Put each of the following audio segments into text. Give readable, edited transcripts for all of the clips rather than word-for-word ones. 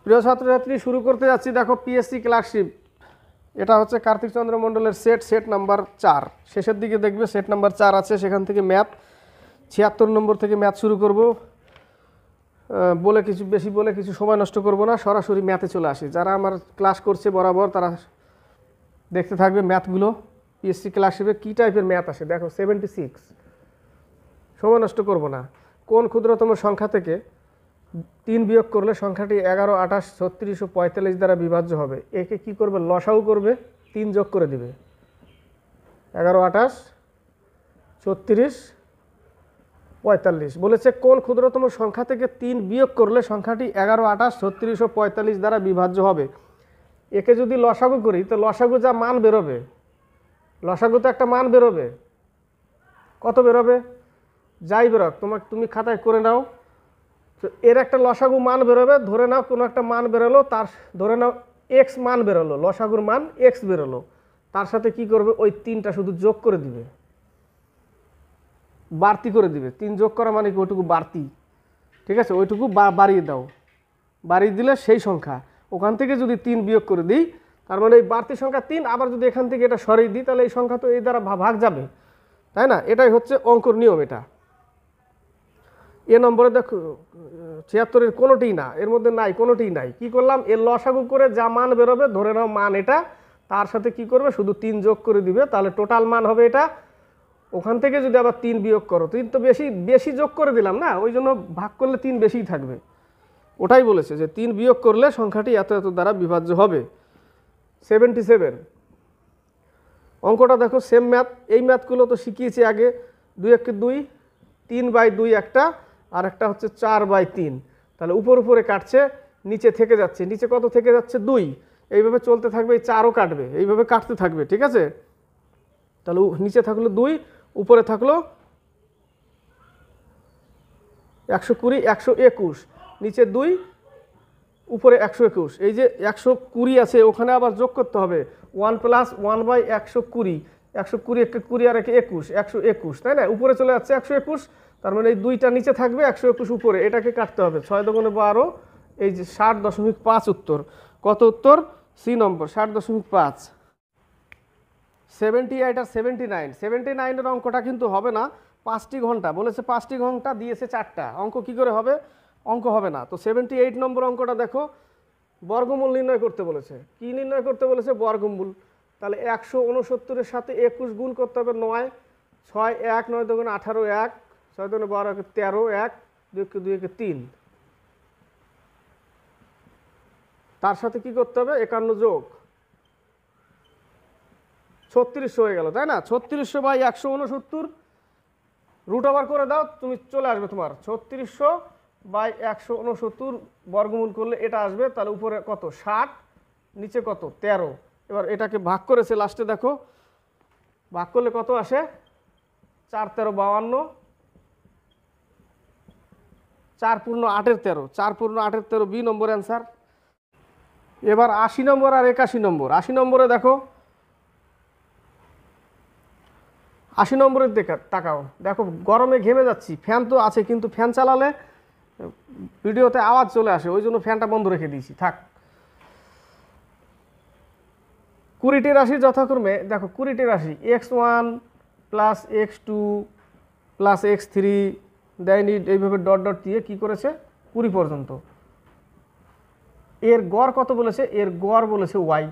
প্রিয় ছাত্রছাত্রী, শুরু করতে যাচ্ছি। দেখো, পিএসসি ক্লার্কশিপ, এটা হচ্ছে কার্তিক চন্দ্র মণ্ডলের সেট নাম্বার 4। শেষের দিকে দেখবে সেট নাম্বার 4 আছে, সেখান থেকে ম্যাথ 76 নম্বর থেকে ম্যাথ শুরু করব। বলে কিছু সময় নষ্ট করব না, সরাসরি ম্যাথে চলে আসি। যারা আমার ক্লাস করছে বরাবর তারা দেখতে থাকবে ম্যাথগুলো। পিএসসি ক্লার্কশিপে কী টাইপের ম্যাথ আসে দেখো। 76, সময় নষ্ট করব না। কোন ক্ষুদ্রতম সংখ্যা থেকে 3 বিয়োগ করলে সংখ্যাটি 11, 28, 36 ও 45 দ্বারা বিভাজ্য হবে? একে কি করবে? লসাগু করবে, 3 যোগ করে দিবে। 11, 28, 36, 45 বলেছে কোন ক্ষুদ্রতম সংখ্যা থেকে 3 বিয়োগ করলে সংখ্যাটি 11, 28, 36 ও 45 দ্বারা বিভাজ্য হবে? একে যদি লসাগু করি তো লসাগু যা মান বেরোবে, লসাগু তো একটা মান বেরোবে। কত বেরোবে? যাই বেরোক, তুমি খাতায় করে নাও। তো এর একটা লসাগু মান বেরোবে। ধরে নাও কোনো একটা মান বেরোলো, তার ধরে নাও এক্স মান বেরোলো, লসাগুর মান এক্স বেরোলো। তার সাথে কি করবে? ওই 3টা শুধু যোগ করে দিবে, বাড়তি করে দিবে। 3 যোগ করা মানে কি? ওইটুকু বাড়তি, ঠিক আছে? ওইটুকু বাড়িয়ে দাও। বাড়িয়ে দিলে সেই সংখ্যা, ওখান থেকে যদি 3 বিয়োগ করে দিই, তার মানে এই বাড়তি সংখ্যা 3। আবার যদি এখান থেকে এটা সরিয়ে দিই, তাহলে এই সংখ্যা তো এই দ্বারা ভাগ যাবে, তাই না? এটাই হচ্ছে অঙ্কর নিয়ম। এটা এ নম্বরে দেখো 76-এর কোনোটিই না, এর মধ্যে নাই, কোনোটিই নাই। কি করলাম? এর লসাগু করে যা মান বেরোবে, ধরে নাও মান এটা, তার সাথে কি করবে? শুধু 3 যোগ করে দিবে, তাহলে টোটাল মান হবে এটা। ওখান থেকে যদি আবার 3 বিয়োগ করো, 3 তো বেশি যোগ করে দিলাম না, ওই জন্য ভাগ করলে 3 বেশিই থাকবে। ওটাই বলেছে যে 3 বিয়োগ করলে সংখ্যাটি এত এত দ্বারা বিভাজ্য হবে। 77 অঙ্কটা দেখো, সেম ম্যাথ। এই ম্যাথগুলো তো শিখিয়েছি আগে। 2 1 2, 3/2 একটা, আর একটা হচ্ছে 4/3। তাহলে উপরে কাটছে, নিচে থেকে যাচ্ছে। নিচে কত থেকে যাচ্ছে? 2। এইভাবে চলতে থাকবে, এই 4ও কাটবে, এইভাবে কাটতে থাকবে, ঠিক আছে? তাহলে নিচে থাকলো 2, উপরে থাকলো 120, 121, নিচে 2, উপরে 121। এই যে 120 আছে, ওখানে আবার যোগ করতে হবে 1 + 1/120। 120 একে 20 আর একে 21, 121, তাই না? উপরে চলে যাচ্ছে 121, তার মানে এই 2টা নিচে থাকবে, 121 উপরে। এটাকে কাটতে হবে 6 × 12, এই যে 60.5 উত্তর। কত উত্তর? সি নম্বর, 60.5। 78 আর 79, 79-এর অঙ্কটা কিন্তু হবে না। 5টি ঘন্টা বলেছে, 5টি ঘন্টা দিয়েছে 4টা। অঙ্ক কি করে হবে? অঙ্ক হবে না। তো 78 নম্বর অঙ্কটা দেখো, বর্গমূল নির্ণয় করতে বলেছে। কি নির্ণয় করতে বলেছে? বর্গমূল। তাহলে 169-এর সাথে 21 গুণ করতে হবে 9, 6 1, 9 2 18, 1, 6 2 12, 13, 1, 2 2 3। তার সাথে কি করতে হবে? 51 যোগ 3600 হয়ে গেল, তাই না? 3600/169 রুট ওভার করে দাও, তুমি চলে আসবে তোমার 3600/169 বর্গমূল করলে এটা আসবে। তাহলে উপরে কত? 60, নিচে কত? 13। এবার এটাকে ভাগ করেছে লাস্টে, দেখো ভাগ করলে কত আসে? 4 13 52, 4 × 8 = 13, 4 × 8 = 13, বি নম্বর অ্যান্সার। এবার 80 নম্বর আর 81 নম্বর। 80 নম্বরে দেখো, 80 নম্বরের তাকাও। দেখো, গরমে ঘেমে যাচ্ছি, ফ্যান তো আছে, কিন্তু ফ্যান চালালে ভিডিওতে আওয়াজ চলে আসে, ওই জন্য ফ্যানটা বন্ধ রেখে দিয়েছি, থাক। 20টি রাশি যথাক্রমে, দেখো 20টি রাশি x1 + x2 + x3 দেয়নি, এইভাবে ডট ডট দিয়ে কি করেছে? 20 পর্যন্ত। এর গড় কত বলেছে? এর গড় বলেছে y।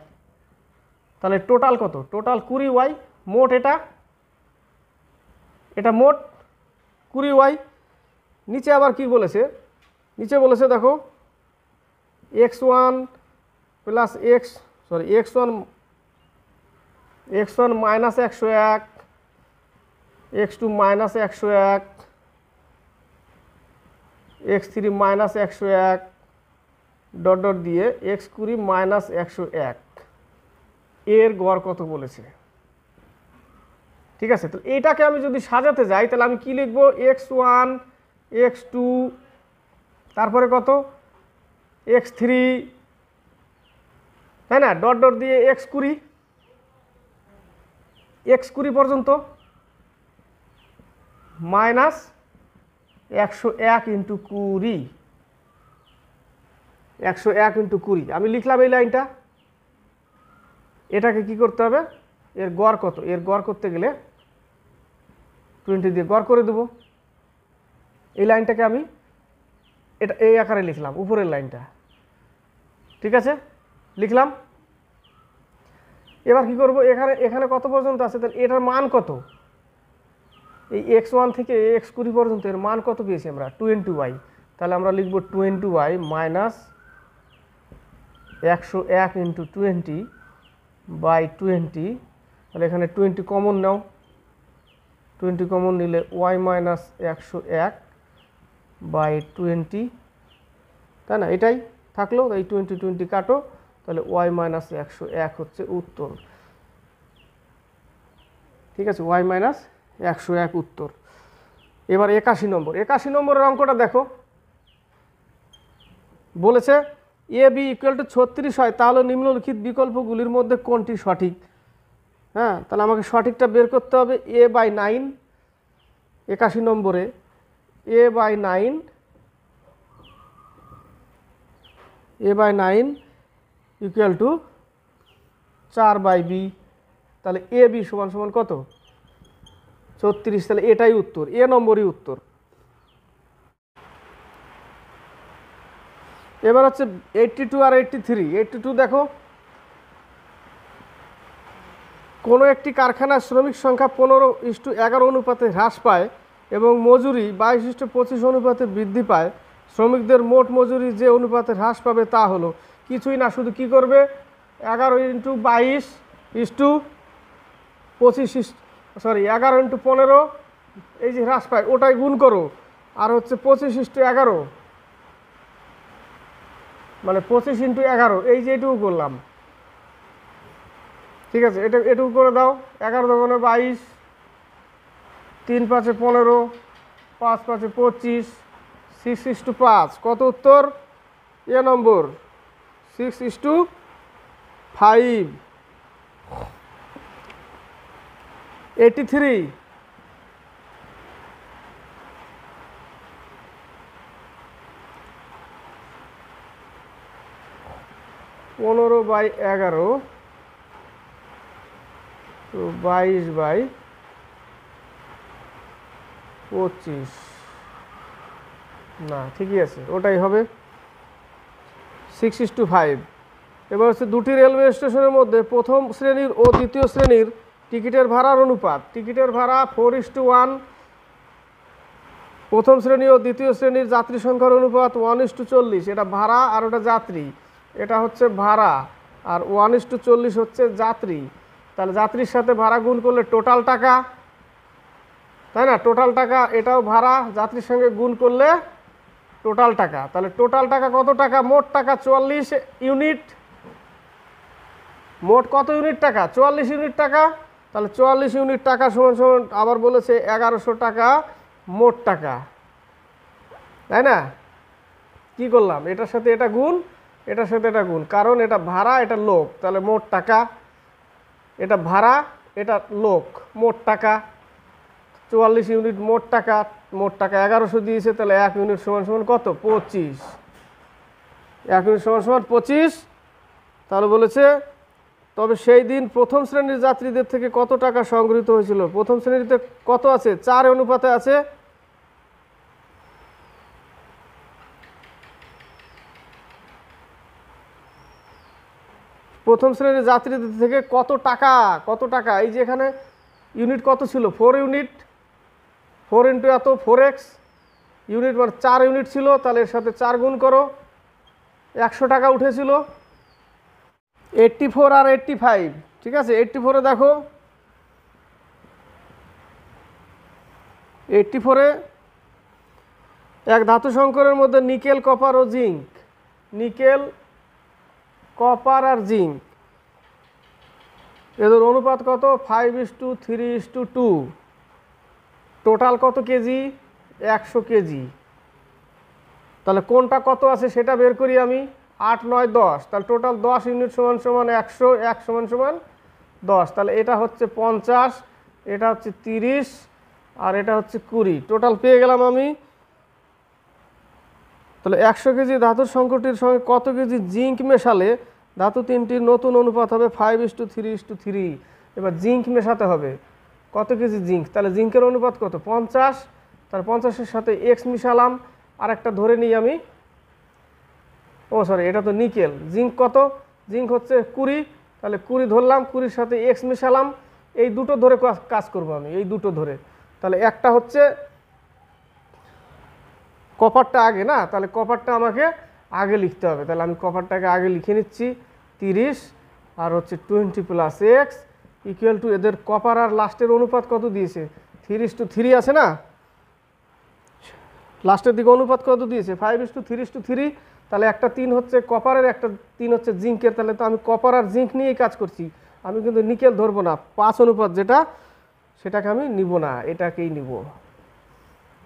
তাহলে টোটাল কত? Total 20y। মোট এটা মোট 20y। নিচে আবার কি বলেছে? নিচে বলেছে দেখো, x1 - x, sorry x1 - 101, x2 - 101, x3 - 101, dot dot দিয়ে x20 - 101। এর গড় কত বলেছে? ঠিক আছে? তো এইটাকে আমি যদি সাজাতে যাই, তাহলে আমি কি লিখবো? x1, x2, তারপরে কত? x3, তাই না? ডট ডট দিয়ে x20, x20 পর্যন্ত, -101 × 20। 101 × 20 আমি লিখলাম এই লাইনটা। এটাকে কি করতে হবে, এর গড় কত, এর গড় করতে গেলে 20 দিয়ে গড় করে দেবো। এই লাইনটাকে আমি এটা এই আকারে লিখলাম, উপরের লাইনটা, ঠিক আছে, লিখলাম। এবার কি করব, এখানে এখানে কত পর্যন্ত আছে, তাহলে এটার মান কত, এই x1 থেকে x20 পর্যন্ত এর মান কত পেয়েছি আমরা, 20y। তাহলে আমরা লিখব 20y মাইনাস 101 × 20/20। তাহলে এখানে 20 কমন নাও, 20 কমন নিলে y মাইনাস 101/20, তাই না, এটাই থাকলো। এই 20 কাটো, তাহলে y মাইনাস 101 হচ্ছে উত্তর, ঠিক আছে, y মাইনাস 101 উত্তর। এবার 81 নম্বর, 81 নম্বরের অঙ্কটা দেখো, বলেছে এ বি ইকুয়াল টু 36 হয়, তাহলে নিম্নলিখিত বিকল্পগুলির মধ্যে কোনটি সঠিক। হ্যাঁ, তাহলে আমাকে সঠিকটা বের করতে হবে। a/9, 81 নম্বরে a/9 ইকুয়াল টু 4/b। তাহলে এ বি সমান সমান কত, 36। তাহলে এটাই উত্তর, এ নম্বরই উত্তর। এবার হচ্ছে 82 আর 83। 82 দেখো, কোনো একটি কারখানার শ্রমিক সংখ্যা 15:11 অনুপাতে হ্রাস পায় এবং মজুরি 22:25 অনুপাতে বৃদ্ধি পায়। শ্রমিকদের মোট মজুরি যে অনুপাতে হ্রাস পাবে তা হলো, কিছুই না, শুধু কি করবে, 11 × 22:25 11 × 15 এই যে হ্রাস পায় ওটাই গুণ করো, আর হচ্ছে 25:11 মানে 25 × 11, এই যে এটুকু করলাম, ঠিক আছে, এটুকু করে দাও। 11 × 22, 3 × 5 = 15, 5 × 5 = 25, 6:5 কত উত্তর, এ নম্বর 6:5। 83 15/11 তো 22/25 না, ঠিকই আছে, ওটাই হবে 6:5। এবার হচ্ছে দুটি রেলওয়ে স্টেশনের মধ্যে প্রথম শ্রেণীর ও দ্বিতীয় শ্রেণীর টিকিটের ভাড়ার অনুপাত। টিকিটের ভাড়া 4:1। প্রথম শ্রেণী ও দ্বিতীয় শ্রেণীর যাত্রী সংখ্যার অনুপাত 1:40। এটা ভাড়া আর ওটা যাত্রী, এটা হচ্ছে ভাড়া আর 1:40 হচ্ছে যাত্রী। তাহলে যাত্রীর সাথে ভাড়া গুণ করলে টোটাল টাকা, তাই না, টোটাল টাকা, এটাও ভাড়া, যাত্রীর সঙ্গে গুণ করলে টোটাল টাকা। তাহলে টোটাল টাকা কত টাকা, মোট টাকা 44 ইউনিট। মোট কত ইউনিট টাকা, 44 ইউনিট টাকা। তাহলে 44 ইউনিট টাকা সমান সমান আবার বলেছে 1100 টাকা মোট টাকা, তাই না। কি করলাম, এটার সাথে এটা গুণ, এটার সাথে এটা গুণ, কারণ এটা ভাড়া এটা লোক, তাহলে মোট টাকা, এটা ভাড়া এটা লোক, মোট টাকা 44 ইউনিট মোট টাকা। মোট টাকা 1100 দিয়েছে, তাহলে 1 ইউনিট সমান সমান কত, 25। 1 ইউনিট সমান সমান 25। তাহলে বলেছে তবে সেই দিন প্রথম শ্রেণীর যাত্রীদের থেকে কত টাকা সংগৃহীত হয়েছিল। প্রথম শ্রেণীতে কত আছে, 4 অনুপাতে আছে। প্রথম শ্রেণীর যাত্রীদের থেকে কত টাকা, কত টাকা, এই যে এখানে ইউনিট কত ছিল, 4 ইউনিট, 4 × এত 4x ইউনিট মানে 4 ইউনিট ছিল, তাহলে এর সাথে 4 গুণ করো, 100 টাকা উঠেছিল। 84 আর 85, ঠিক আছে। 84-এ দেখো, 84-এ এক ধাতু সংকরের মধ্যে নিকেল, কপার ও জিঙ্ক, নিকেল, কপার আর জিঙ্ক, এদের অনুপাত কত, 5:3:2। টোটাল কত কেজি, 100 কেজি। তাহলে কোনটা কত আছে সেটা বের করি আমি, 8, 9, 10। তাহলে টোটাল 10 ইউনিট সমান সমান 100, 1 সমান সমান 10। তাহলে এটা হচ্ছে 50, এটা হচ্ছে 30 আর এটা হচ্ছে 20। টোটাল পেয়ে গেলাম আমি। তাহলে 100 কেজি ধাতুর সংকটটির সঙ্গে কত কেজি জিঙ্ক মেশালে ধাতু তিনটির নতুন অনুপাত হবে 5:3:3। এবার জিঙ্ক মেশাতে হবে, কত কেজি জিঙ্ক, তাহলে জিঙ্কের অনুপাত কত 50, তার 50-এর সাথে এক্স মিশালাম, আর একটা ধরে নিই আমি, সরি এটা তো নিকেল, জিঙ্ক কত, জিঙ্ক হচ্ছে 20, তাহলে 20 ধরলাম, 20-এর সাথে এক্স মিশালাম, এই দুটো ধরে কাজ করব আমি, এই দুটো ধরে। তাহলে একটা হচ্ছে কপারটা আগে না, তাহলে কপারটা আমাকে আগে লিখতে হবে, তাহলে আমি কপারটাকে আগে লিখে নিচ্ছি 30 আর হচ্ছে 20 + x ইকুয়াল টু, এদের কপার আর লাস্টের অনুপাত কত দিয়েছে 3:3 আছে না, লাস্টের দিকে অনুপাত কত দিয়েছে 5:3:3, তাহলে একটা 3 হচ্ছে কপারের, একটা 3 হচ্ছে জিঙ্কের, তাহলে তো আমি কপার আর জিঙ্ক নিয়েই কাজ করছি, আমি কিন্তু নিকেল ধরবো না, 5 অনুপাত যেটা সেটাকে আমি নিব না, এটাকেই নিব।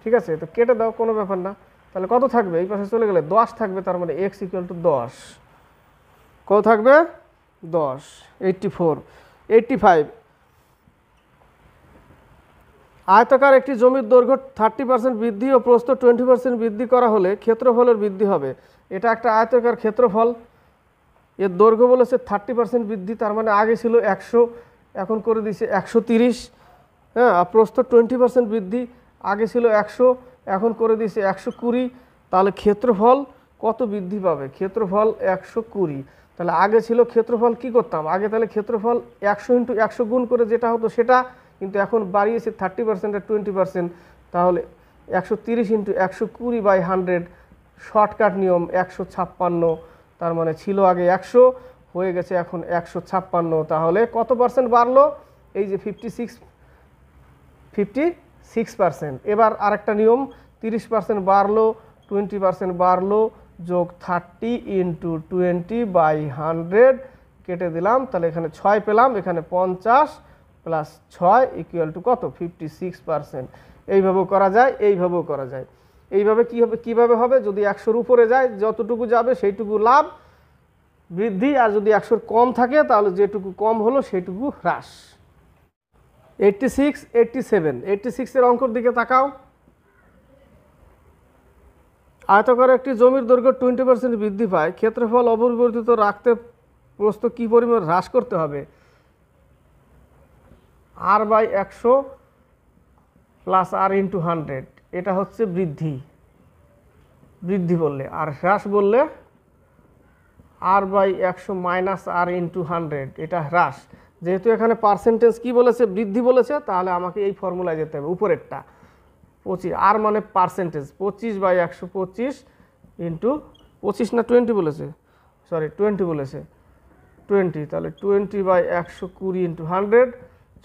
ঠিক আছে, তো কেটে দাও, কোনো ব্যাপার না। তাহলে কত থাকবে, এই পাশে চলে গেলে 10 থাকবে, তার মানে x = 10, কত থাকবে 10, 84, 85। আয়তাকার একটি জমির দৈর্ঘ্য 30% বৃদ্ধি ও প্রস্থ 20% বৃদ্ধি করা হলে ক্ষেত্রফলের বৃদ্ধি হবে। এটা একটা আয়তাকার ক্ষেত্রফল, এর দৈর্ঘ্য বলেছে 30% বৃদ্ধি, তার মানে আগে ছিল 100, এখন করে দিয়েছে 130, হ্যাঁ, আর প্রস্থ 20% বৃদ্ধি, আগে ছিল 100, এখন করে দিয়েছে 120, তাহলে ক্ষেত্রফল কত বৃদ্ধি পাবে, ক্ষেত্রফল 120। তাহলে আগে ছিল ক্ষেত্রফল কি করতাম, আগে তাহলে ক্ষেত্রফল 100 × 100 গুণ করে যেটা হতো সেটা, কিন্তু এখন বাড়িয়েছে 30% আর 20%, তাহলে 130 × 120/100, শর্টকাট নিয়ম 156, তার মানে ছিল আগে 100, হয়ে গেছে এখন 156, তাহলে কত পার্সেন্ট বাড়লো, এই যে 56%। এবার আরেকটা নিয়ম, 30% বাড়লো, 20% বাড়লো, যোগ 30 × 20/100 কেটে দিলাম, তাহলে এখানে 6 পেলাম, এখানে 50 + 6 = কত 56%। এইভাবেও করা যায়, এইভাবেও করা যায়। এইভাবে কি হবে, কিভাবে হবে, যদি 100-র উপরে যায় যতটুকু যাবে সেইটুকু লাভ বৃদ্ধি, আর যদি 100-র কম থাকে তাহলে যেটুকু কম হলো সেইটুকু হ্রাস। 86, 87, 86-এর অঙ্কর দিকে তাকাও। আয়তাকার একটি জমির দৈর্ঘ্য 20% বৃদ্ধি পায়, ক্ষেত্রফল অপরিবর্তিত রাখতে প্রস্থ কি পরিমাণ হ্রাস করতে হবে, r/100 + r × 100, এটা হচ্ছে বৃদ্ধি, বৃদ্ধি বললে, আর হ্রাস বললে r/100 - r × 100, এটা হ্রাস। যেহেতু এখানে পার্সেন্টেজ কি বলেছে, বৃদ্ধি বলেছে, তাহলে আমাকে এই ফর্মুলায় যেতে হবে, উপরেরটা 25, আর মানে পার্সেন্টেজ, 25/100, 25 × 25 না 20 বলেছে, সরি 20 বলেছে, 20, তাহলে 20/100, 20 × 100,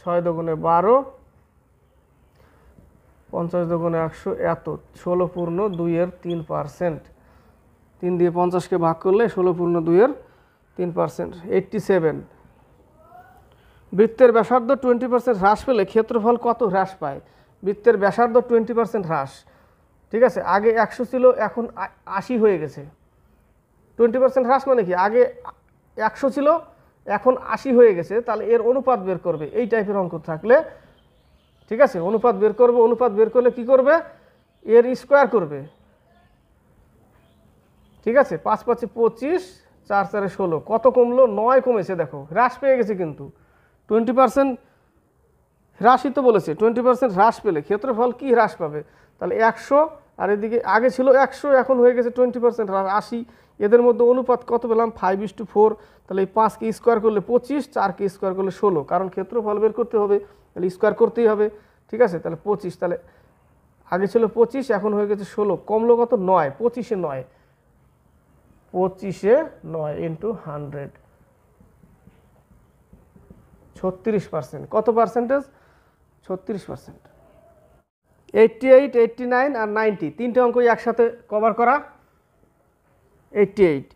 6 × 12, 50 × 100, এত, 16.2%, 3 দিয়ে 50-কে ভাগ করলে 16.2%, 87। বৃত্তের ব্যাসার্ধ 20% হ্রাস পেলে ক্ষেত্রফল কত হ্রাস পায়, বৃত্তের ব্যাসার্ধ 20% হ্রাস, ঠিক আছে, আগে 100 ছিল, এখন 80 হয়ে গেছে। 20% হ্রাস মানে কি, আগে 100 ছিল, এখন 80 হয়ে গেছে, তাহলে এর অনুপাত বের করবে, এই টাইপের অঙ্ক থাকলে, ঠিক আছে, অনুপাত বের করবে, অনুপাত বের করলে কি করবে, এর স্কোয়ার করবে, ঠিক আছে, 5 × 5 = 25, 4 × 4 = 16, কত কমলো, 9 কমেছে, দেখো হ্রাস পেয়ে গেছে, কিন্তু 20% হ্রাসই তো বলেছে, 20% হ্রাস পেলে ক্ষেত্রফল কি হ্রাস পাবে, তাহলে 100, আর এদিকে আগে ছিল 100, এখন হয়ে গেছে 20% হ্রাস 80, এদের মধ্যে অনুপাত কত পেলাম 5:4, তাহলে এই 5-কে স্কোয়ার করলে 25, 4-কে স্কোয়ার করলে 16, কারণ ক্ষেত্রফল বের করতে হবে, তাহলে স্কোয়ার করতেই হবে, ঠিক আছে, তাহলে 25, তাহলে আগে ছিল 25, এখন হয়ে গেছে 16, কমলো কত 9, 25-এ 9, 25-এ 9 × 100, 36%, কত পার্সেন্টেজ 36%। 88, 89 আর 90, তিনটে অঙ্কই একসাথে কভার করা। 88,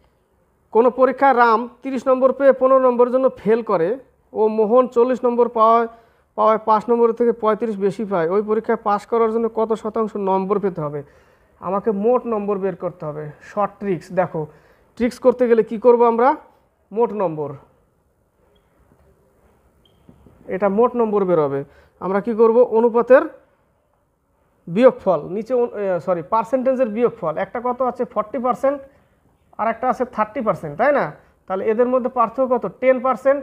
কোনো পরীক্ষায় রাম 30 নম্বর পেয়ে 15 নম্বরের জন্য ফেল করে ও মোহন 40 নম্বর পাওয়ায় 5 নম্বরের থেকে 35 বেশি পায়, ওই পরীক্ষায় পাস করার জন্য কত শতাংশ নম্বর পেতে হবে, আমাকে মোট নম্বর বের করতে হবে। শর্ট ট্রিক্স, দেখো ট্রিক্স করতে গেলে কি করব আমরা, মোট নম্বর, এটা মোট নম্বর বের হবে, আমরা কি করব, অনুপাতের বিয়োগফল নিচে সরি পার্সেন্টেজের বিয়োগফল, একটা কত আছে 40% আর একটা আছে 30%, তাই না? তাহলে এদের মধ্যে পার্থক্য কত 10%।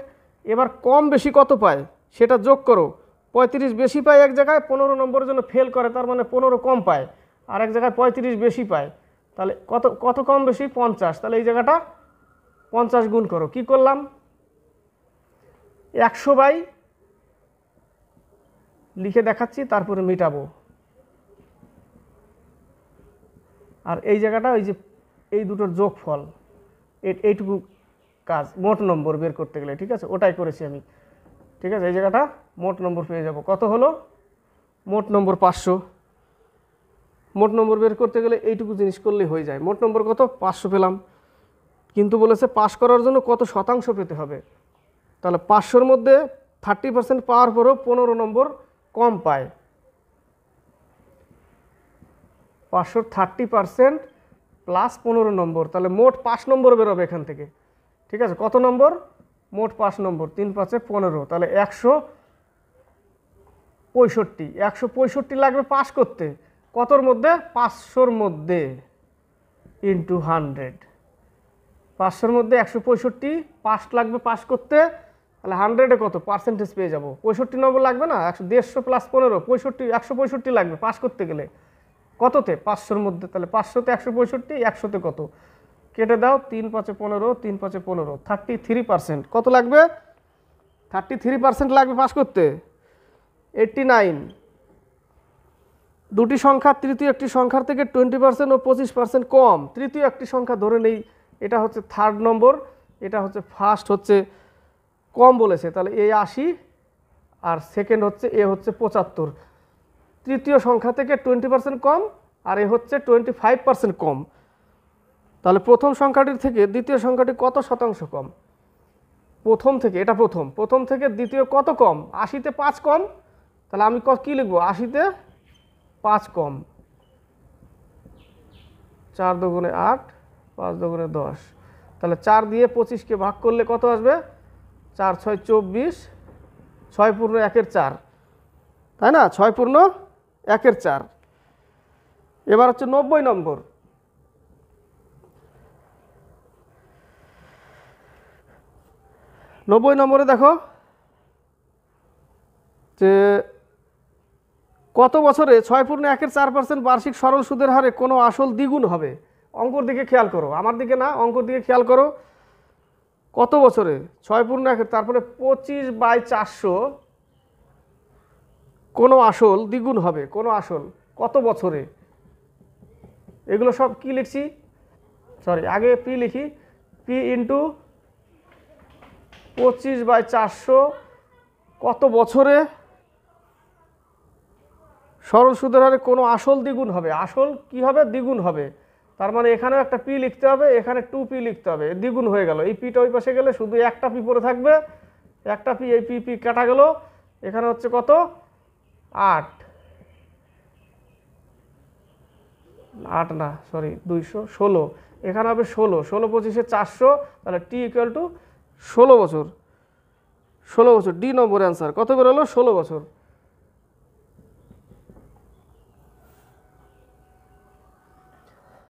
এবার কম বেশি কত পায় সেটা যোগ করো। 35 বেশি পায় এক জায়গায়, 15 নম্বরের জন্য ফেল করে, তার মানে 15 কম পায়, আর এক জায়গায় 35 বেশি পায়। তাহলে কত কত কম বেশি 50, তাহলে এই জায়গাটা 50 গুণ করো। কি করলাম 100 বাই লিখে দেখাচ্ছি, তারপরে মেটাবো। আর এই জায়গাটা ওই যে এই দুটোর যোগফল, এইটুকু কাজ মোট নম্বর বের করতে গেলে, ঠিক আছে, ওটাই করেছি আমি। ঠিক আছে, এই জায়গাটা মোট নম্বর পেয়ে যাব। কত হলো মোট নম্বর 500। মোট নম্বর বের করতে গেলে এইটুকু জিনিস করলেই হয়ে যায়। মোট নম্বর কত 500 পেলাম, কিন্তু বলেছে পাস করার জন্য কত শতাংশ পেতে হবে। তাহলে 500-র মধ্যে 30% পাওয়ার পরেও 15 নম্বর কম পায়। 500 30% প্লাস 15 নম্বর, তাহলে মোট 5 নম্বর বেরোবে এখান থেকে। ঠিক আছে, কত নম্বর মোট 5 নম্বর, 3 5 15, তাহলে 165। 165 লাগবে পাস করতে, কতর মধ্যে 500-র মধ্যে ইন্টু 100। 500-র মধ্যে 165 পাস লাগবে পাস করতে, তাহলে 100-এ কত পার্সেন্টেজ পেয়ে যাব। 65 নম্বর লাগবে না, 150 প্লাস 15 65, 165 লাগবে পাস করতে গেলে। কততে 500-র মধ্যে, তাহলে 500-তে 165, 100-তে কত কেটে দাও, 3 5 15, 3 5 15, 33%। কত লাগবে 33% লাগবে পাস করতে। 89। দুটি সংখ্যা তৃতীয় একটি সংখ্যার থেকে 20% ও 25% কম। তৃতীয় একটি সংখ্যা ধরে নেই, এটা হচ্ছে 3rd নম্বর, এটা হচ্ছে ফার্স্ট হচ্ছে কম বলেছে, তাহলে এ 80 আর সেকেন্ড হচ্ছে এ হচ্ছে 75। তৃতীয় সংখ্যা থেকে 20% কম আর এ হচ্ছে 25% কম। তাহলে প্রথম সংখ্যাটির থেকে দ্বিতীয় সংখ্যাটি কত শতাংশ কম? প্রথম থেকে, এটা প্রথম থেকে দ্বিতীয় কত কম? 80-তে 5 কম, তাহলে আমি কি লিখবো 80-তে 5 কম। 4 দুগুণে 8, 5 দুগুণে 10, তাহলে 4 দিয়ে 25-কে ভাগ করলে কত আসবে 4 6 24, 6 পূর্ণ 1-এর 4, তাই না, 6 পূর্ণ 1-এর 4। এবার হচ্ছে 90 নম্বর। 90 নম্বরে দেখো যে কত বছরে 6 পূর্ণ 1-এর 4% বার্ষিক সরল সুদের হারে কোনো আসল দ্বিগুণ হবে। অঙ্কর দিকে খেয়াল করো, আমার দিকে না, অঙ্কর দিকে খেয়াল করো। কত বছরে 6 পূর্ণ 1-এর, তারপরে 25/400 কোনো আসল দ্বিগুণ হবে। কোনো আসল কত বছরে, এগুলো সব কি লিখছি, সরি আগে পি লিখি, পি ইন্টু 25/400 কত বছরে সরল সুদের হারে কোনো আসল দ্বিগুণ হবে। আসল কি হবে দ্বিগুণ হবে, তার মানে এখানেও একটা পি লিখতে হবে, এখানে 2p লিখতে হবে, দ্বিগুণ হয়ে গেল। এই পিটা ওই পাশে গেলে শুধু একটা পি পড়ে থাকবে, একটা পি, এই পি কাটা গেল। এখানে হচ্ছে কত 8 না সরি 216, এখানে হবে 16, 16 25-এ 400, তাহলে টি ইকুয়াল টু 16 বছর। 16 বছর ডি নম্বর অ্যান্সার কত বেরোলো 16 বছর।